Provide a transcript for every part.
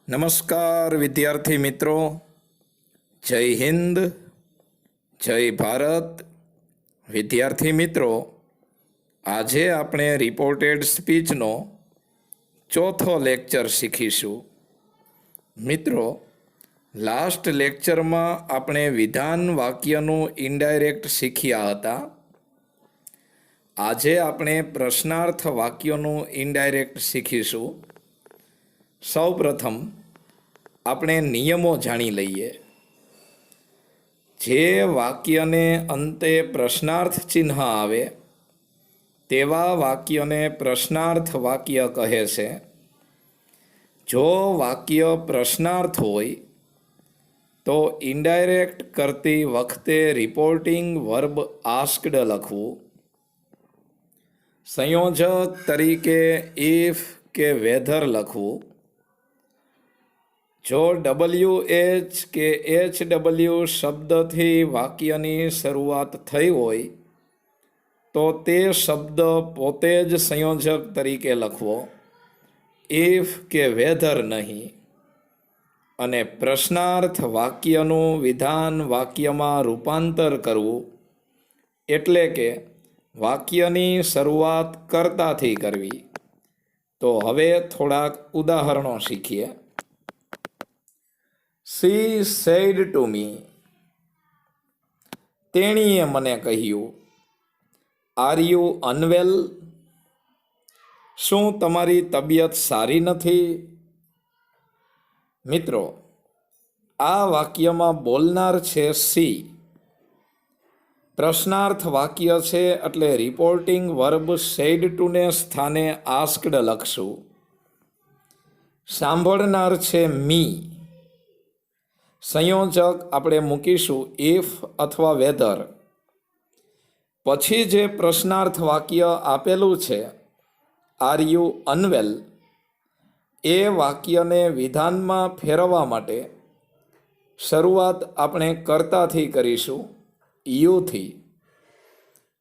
નમસ્કાર વિદ્યાર્થી મિત્રો, જય હિન્દ, જય ભારત. વિદ્યાર્થી મિત્રો, આજે આપણે રિપોર્ટેડ સ્પીચનો ચોથો લેક્ચર શીખીશું. મિત્રો, લાસ્ટ લેક્ચરમાં આપણે વિધાન વાક્યનું ઇનડાયરેક્ટ શીખ્યા હતા. આજે આપણે પ્રશ્નાર્થ વાક્યોનું ઇનડાયરેક્ટ શીખીશું. સૌપ્રથમ આપણે નિયમો જાણી લઈએ. જે વાક્યને અંતે પ્રશ્નાર્થ ચિહ્ન આવે તેવા વાક્યને પ્રશ્નાર્થ વાક્ય કહે છે. જો વાક્ય પ્રશ્નાર્થ હોય તો ઇનડાયરેક્ટ કરતી વખતે રિપોર્ટિંગ વર્બ આસ્ક્ડ લખવું. સંયોજક તરીકે ઇફ કે વેધર લખવું. જો WH કે HW શબ્દથી વાક્યની શરૂઆત થઈ હોય તો તે શબ્દ પોતે જ સંયોજક તરીકે લખવો, ઇફ કે વેધર નહીં. અને પ્રશ્નાર્થ વાક્યનું વિધાન વાક્યમાં રૂપાંતર કરવું, એટલે કે વાક્યની શરૂઆત કર્તાથી કરવી. તો હવે થોડાક ઉદાહરણો શીખીએ. She said to me. તેણીએ મને કહ્યું. Are you unwell? શું તમારી તબિયત સારી નથી? મિત્રો, આ વાક્યમાં બોલનાર છે સી. પ્રશ્નાર્થ વાક્ય છે એટલે રિપોર્ટિંગ વર્બ સેડ ટુને સ્થાને આસ્ક્ડ લખશું. સાંભળનાર છે મી. સંયોજક આપણે મૂકીશું ઇફ અથવા વેધર. પછી જે પ્રશ્નાર્થ વાક્ય આપેલું છે આર યુ અનવેલ, એ વાક્યને વિધાનમાં ફેરવવા માટે શરૂઆત આપણે કર્તાથી કરીશું, યુથી.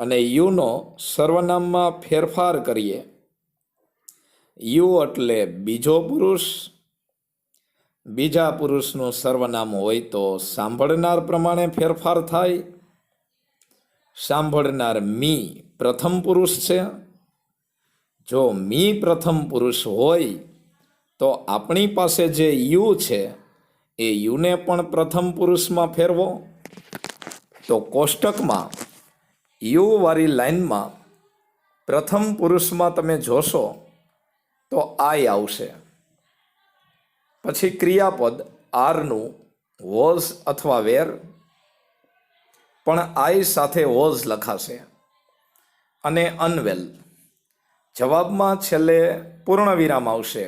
અને યુનો સર્વનામમાં ફેરફાર કરીએ. યુ એટલે બીજો પુરુષ. બીજા પુરુષનું સર્વનામ હોય તો સાંભળનાર પ્રમાણે ફેરફાર થાય. સાંભળનાર મી પ્રથમ પુરુષ છે. જો મી પ્રથમ પુરુષ હોય તો આપણી પાસે જે યુ છે એ યુને પણ પ્રથમ પુરુષમાં ફેરવો. તો કોષ્ટકમાં યુ વાળી લાઈનમાં પ્રથમ પુરુષમાં તમે જોશો તો આઈ આવશે. પછી ક્રિયાપદ આરનું વોઝ અથવા વેર પણ આઈ સાથે વોઝ લખાશે. અને અનવેલ જવાબમાં છેલ્લે પૂર્ણ વિરામ આવશે.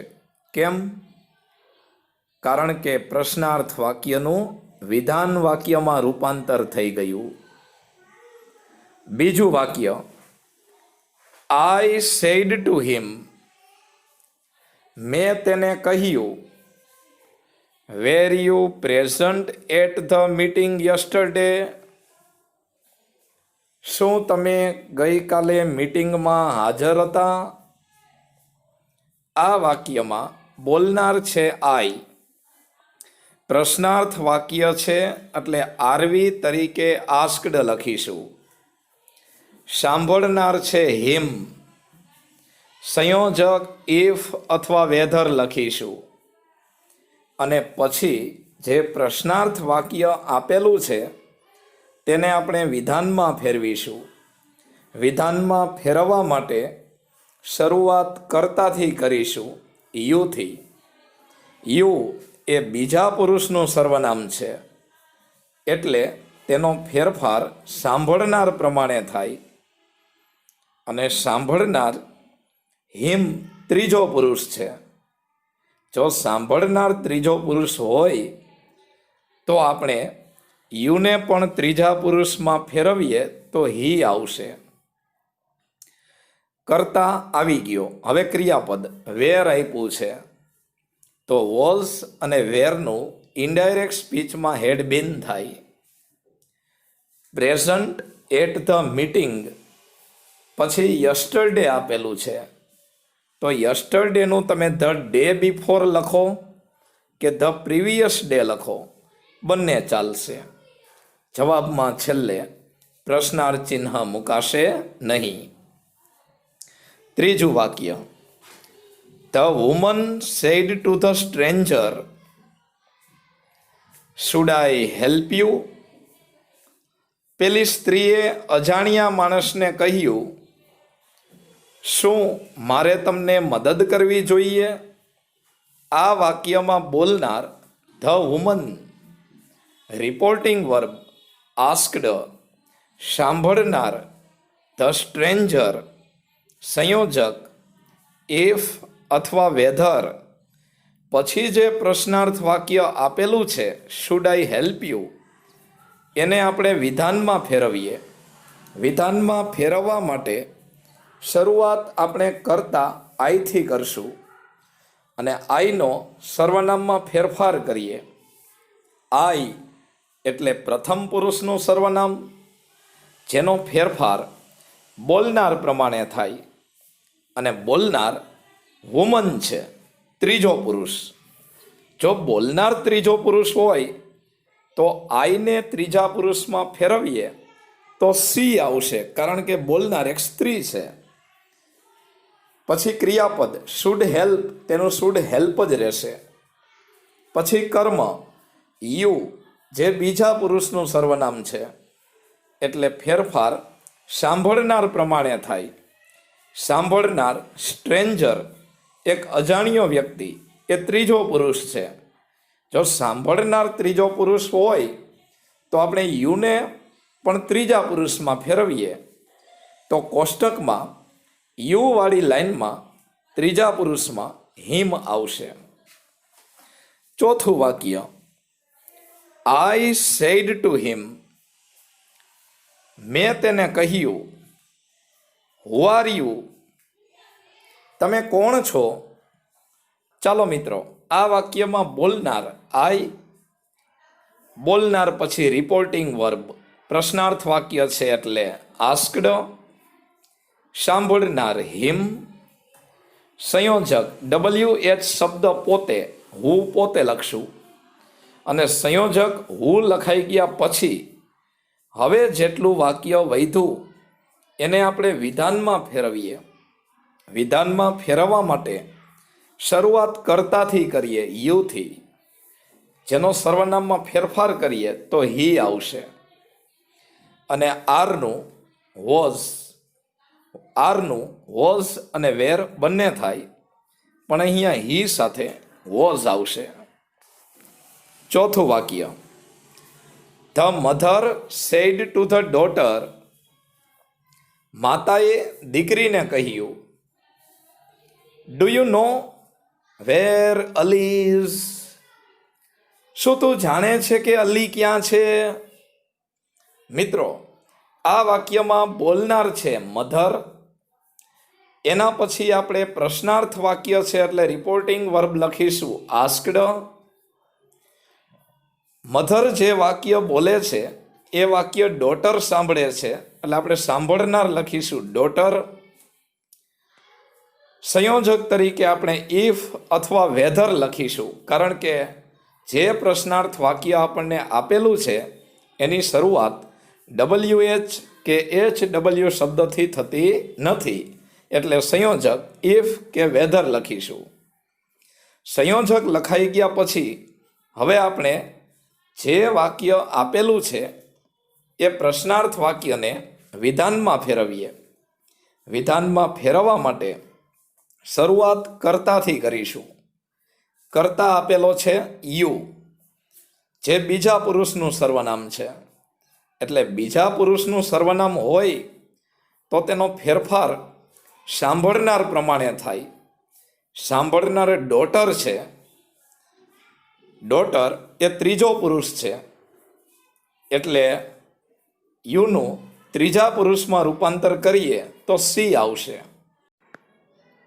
કેમ? કારણ કે પ્રશ્નાર્થ વાક્યનું વિધાન વાક્યમાં રૂપાંતર થઈ ગયું. બીજું વાક્ય, આઈ સેડ ટુ હિમ. મેં તેને કહ્યું. Were you present at the meeting yesterday? શું તમે ગઈકાલે મીટિંગમાં હાજર હતા? આ વાક્યમાં બોલનાર છે આઈ. પ્રશ્નાર્થ વાક્ય છે એટલે આરવી તરીકે આસ્ક્ડ લખીશું. સાંભળનાર છે હિમ. સંયોજક ઇફ અથવા વેધર લખીશું. અને પછી જે પ્રશ્નાર્થ વાક્ય આપેલું છે તેને આપણે વિધાનમાં ફેરવીશું. વિધાનમાં ફેરવવા માટે શરૂઆત કર્તાથી કરીશું, યુથી. યુ એ બીજા પુરુષનું સર્વનામ છે એટલે તેનો ફેરફાર સાંભળનાર પ્રમાણે થાય. અને સાંભળનાર હિમ ત્રીજો પુરુષ છે. જો સાંભળનાર ત્રીજો પુરુષ હોય તો આપણે યુને પણ ત્રીજા પુરુષમાં ફેરવીએ તો હી આવશે. કર્તા આવી ગયો. હવે ક્રિયાપદ વેર આપ્યું છે તો વોઝ અને વેરનું ઇનડાયરેક્ટ સ્પીચમાં હેડ બીન થાય. પ્રેઝન્ટ એટ ધ મીટિંગ પછી યસ્ટરડે આપેલું છે તો યસ્ટરડેનું તમે ધ ડે બિફોર લખો કે ધ પ્રીવિયસ ડે લખો, બંને ચાલશે. જવાબમાં છેલ્લે પ્રશ્નાર્થ ચિહ્ન મુકાશે નહીં. ત્રીજું વાક્ય, the woman sad to the stranger, should I help you? પેલી સ્ત્રીએ અજાણ્યા માણસને કહ્યું, શું મારે તમને મદદ કરવી જોઈએ? આ વાક્યમાં બોલનાર the woman, reporting verb asked, સાંભળનાર ધ સ્ટ્રેન્જર, સંયોજક ઇફ અથવા વેધર. પછી જે પ્રશ્નાર્થ વાક્ય આપેલું છે શુડ આઈ હેલ્પ યુ, એને આપણે વિધાનમાં ફેરવીએ. વિધાનમાં ફેરવવા માટે શરૂઆત આપણે કરતા આઈથી કરશું અને આઈનો સર્વનામમાં ફેરફાર કરીએ. આઈ એટલે પ્રથમ પુરુષનું સર્વનામ, જેનો ફેરફાર બોલનાર પ્રમાણે થાય, અને બોલનાર વુમન છે, ત્રીજો પુરુષ. જો બોલનાર ત્રીજો પુરુષ હોય તો આઈને ત્રીજા પુરુષમાં ફેરવીએ તો સી આવશે, કારણ કે બોલનાર એક સ્ત્રી છે. પછી ક્રિયાપદ શુડ હેલ્પ, તેનું શુડ હેલ્પ જ રહેશે. પછી કર્મ યુ, જે બીજા પુરુષનું સર્વનામ છે, એટલે ફેરફાર સાંભળનાર પ્રમાણે થાય. સાંભળનાર સ્ટ્રેન્જર, એક અજાણ્યો વ્યક્તિ, એ ત્રીજો પુરુષ છે. જો સાંભળનાર ત્રીજો પુરુષ હોય તો આપણે યુને પણ ત્રીજા પુરુષમાં ફેરવીએ તો કોષ્ટકમાં યુ વાળી લાઈનમાં ત્રીજા પુરુષમાં હિમ આવશે. ચોથું વાક્ય, આઈ સેડ ટુ હિમ, મેં તેને કહ્યું. હુ આર યુ, તમે કોણ છો? ચાલો મિત્રો, આ વાક્યમાં બોલનાર આઈ, બોલનાર પછી રિપોર્ટિંગ વર્બ પ્રશ્નાર્થ વાક્ય છે એટલે આસ્કડ, સાંભળનાર હિમ, સંયોજક WH શબ્દ પોતે, હું પોતે લખશું, અને સંયોજક હું લખાઈ ગયા પછી હવે જેટલું વાક્ય વધ્યું એને આપણે વિધાનમાં ફેરવીએ. વિધાનમાં ફેરવવા માટે શરૂઆત કર્તાથી કરીએ, યુથી. જેનો સર્વનામમાં ફેરફાર કરીએ તો હી આવશે. અને આરનું વોઝ અને વેર બંને થાય, પણ અહીંયા હી સાથે વોઝ આવશે. ચોથું વાક્ય, the mother said to the daughter, માતાએ દીકરીને કહ્યું. Do you know where Ali is, શું તું જાણે છે કે અલી ક્યાં છે? મિત્રો, આ વાક્યમાં બોલનાર છે મધર, એના પછી આપણે પ્રશ્નાર્થ વાક્ય છે એટલે રિપોર્ટિંગ વર્બ લખીશું આસ્કડ. મધર જે વાક્ય બોલે છે એ વાક્ય ડોટર સાંભળે છે એટલે આપણે સાંભળનાર લખીશું ડોટર. સંયોજક તરીકે આપણે ઇફ અથવા વેધર લખીશું, કારણ કે જે પ્રશ્નાર્થ વાક્ય આપણને આપેલું છે એની શરૂઆત WH કે HW શબ્દથી થતી નથી, એટલે સંયોજક ઇફ કે વેધર લખીશું. સંયોજક લખાઈ ગયા પછી હવે આપણે જે વાક્ય આપેલું છે એ પ્રશ્નાર્થ વાક્યને વિધાનમાં ફેરવીએ. વિધાનમાં ફેરવવા માટે શરૂઆત કર્તાથી કરીશું. કર્તા આપેલો છે યુ, જે બીજા પુરુષનું સર્વનામ છે, એટલે બીજા પુરુષનું સર્વનામ હોય તો તેનો ફેરફાર સાંભળનાર પ્રમાણે થાય. સાંભળનાર ડોટર છે, ડોટર એ ત્રીજો પુરુષ છે, એટલે યુનું ત્રીજા પુરુષમાં રૂપાંતર કરીએ તો સી આવશે.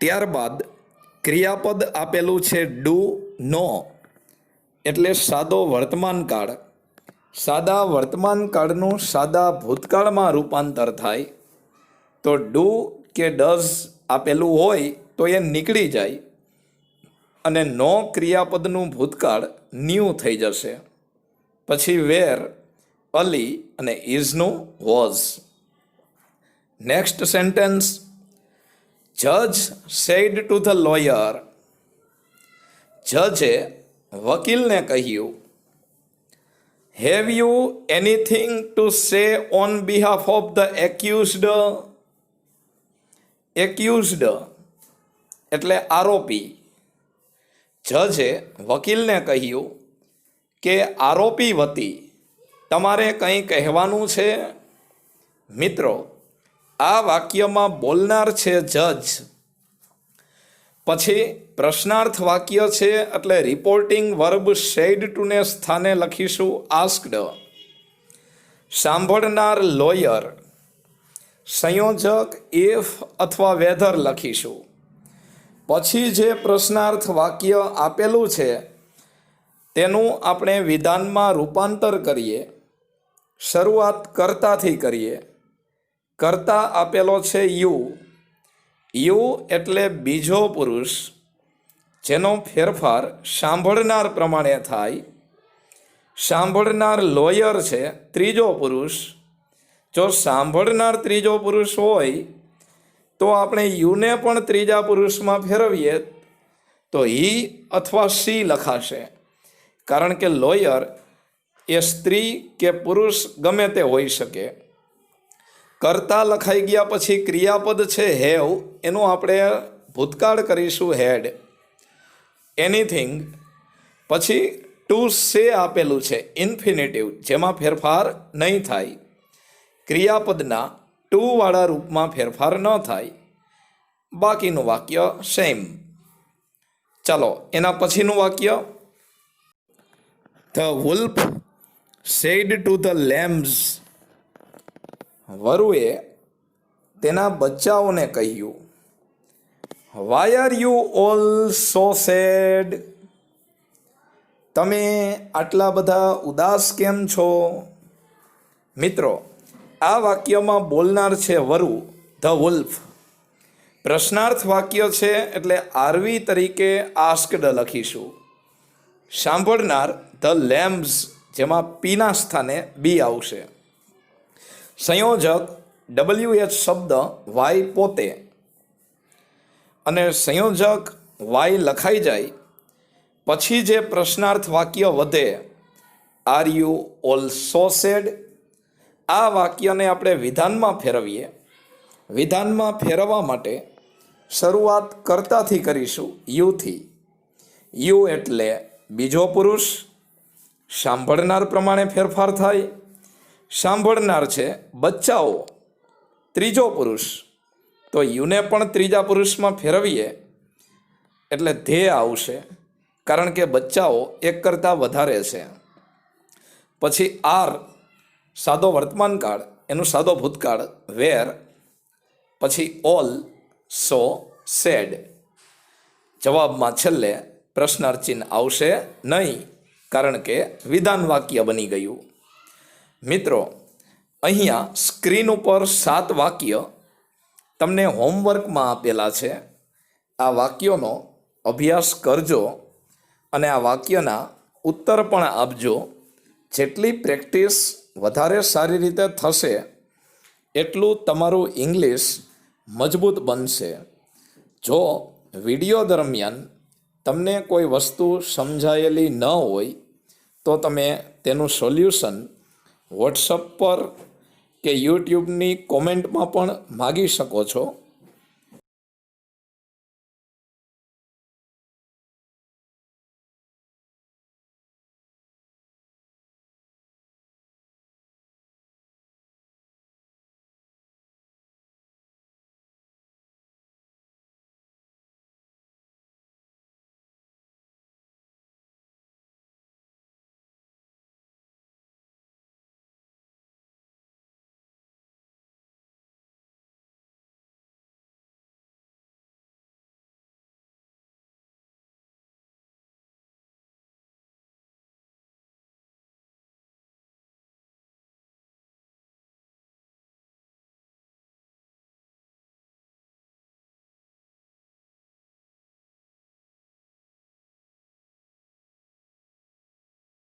ત્યારબાદ ક્રિયાપદ આપેલું છે ડુ નો, એટલે સાદો વર્તમાન કાળ. સાદા વર્તમાન કાળનું સાદા ભૂતકાળમાં રૂપાંતર થાય તો ડુ કે ડઝ આપેલું હોય તો એ નીકળી જાય અને નો ક્રિયાપદનું ભૂતકાળ ન્યૂ થઈ જશે. પછી વેર, અલી અને ઇઝનું વોઝ. નેક્સ્ટ સેન્ટેન્સ, જજ સેડ ટુ ધ લોયર. જજે વકીલને કહ્યું, have you anything to say on behalf of the accused. Accused એટલે આરોપી. જજે વકીલને કહ્યું કે આરોપી વતી તમારે કંઈ કહેવાનું છે. મિત્રો, આ વાક્યમાં બોલનાર છે જજ. પછી પ્રશ્નાર્થ વાક્ય છે એટલે રિપોર્ટિંગ વર્બ સેડ ટુને સ્થાને લખીશું આસ્કડ. સાંભળનાર લોયર. સંયોજક ઇફ અથવા વેધર લખીશું. પછી જે પ્રશ્નાર્થ વાક્ય આપેલું છે તેનું આપણે વિધાનમાં રૂપાંતર કરીએ. શરૂઆત કર્તાથી કરીએ. કર્તા આપેલો છે યુ. યુ એટલે બીજો પુરુષ, જેનો ફેરફાર સાંભળનાર પ્રમાણે થાય. સાંભળનાર લોયર છે ત્રીજો પુરુષ. જો સાંભળનાર ત્રીજો પુરુષ હોય તો આપણે યુને પણ ત્રીજા પુરુષમાં ફેરવીએ તો હી અથવા સી લખાશે, કારણ કે લોયર એ સ્ત્રી કે પુરુષ ગમે તે હોઈ શકે. કર્તા લખાઈ ગયા પછી ક્રિયાપદ છે હેવ, એનું આપણે ભૂતકાળ કરીશું હેડ. એનીથિંગ. પછી ટુ સે આપેલું છે ઇન્ફિનિટિવ, જેમાં ફેરફાર નહીં થાય. ક્રિયાપદના ટુ વાળા રૂપમાં ફેરફાર ન થાય. બાકીનું વાક્ય સેમ. ચાલો એના પછીનું વાક્ય, the wolf said to the lambs. વરુએ તેના બચ્ચાઓને કહ્યું, why are you all so sad. તમે આટલા બધા ઉદાસ કેમ છો? મિત્રો, આ વાક્યમાં બોલનાર છે વરુ, ધ વુલ્ફ. પ્રશ્નાર્થ વાક્ય છે એટલે આરવી તરીકે આસ્કડ લખીશું. સાંભળનાર ધ લેમ્બ્સ, જેમાં પીના સ્થાને બી આવશે. સંયોજક WH શબ્દ વાય પોતે, અને સંયોજક વાય લખાઈ જાય પછી જે પ્રશ્નાર્થ વાક્ય વધે આર યુ ઓલ્સો સેડ, આ વાક્યને આપણે વિધાનમાં ફેરવીએ. વિધાનમાં ફેરવવા માટે શરૂઆત કર્તાથી કરીશું યુથી. યુ એટલે બીજો પુરુષ, સાંભળનાર પ્રમાણે ફેરફાર થાય. સાંભળનાર છે બચ્ચાઓ, ત્રીજો પુરુષ, તો યુને પણ ત્રીજા પુરુષમાં ફેરવીએ એટલે ધ્યેય આવશે, કારણ કે બચ્ચાઓ એક કરતાં વધારે છે. પછી આર સાદો વર્તમાનકાળ, એનું સાદો ભૂતકાળ વેર. પછી ઓલ સો સેડ. જવાબમાં છેલ્લે પ્રશ્નાર્થ ચિહ્ન આવશે નહીં, કારણ કે વિધાન વાક્ય બની ગયું. મિત્રો, અહીંયા સ્ક્રીન ઉપર 7 વાક્ય તમને હોમવર્કમાં આપેલા છે. આ વાક્યોનો અભ્યાસ કરજો અને આ વાક્યના ઉત્તર પણ આપજો. જેટલી પ્રેક્ટિસ વધારે સારી રીતે થશે એટલું તમારું ઇંગ્લિશ મજબૂત બનશે. જો વિડીયો દરમિયાન તમને કોઈ વસ્તુ સમજાયેલી ન હોય તો તમે તેનું સોલ્યુશન વોટ્સઅપ પર કે યુટ્યુબની કોમેન્ટમાં પણ માગી શકો છો.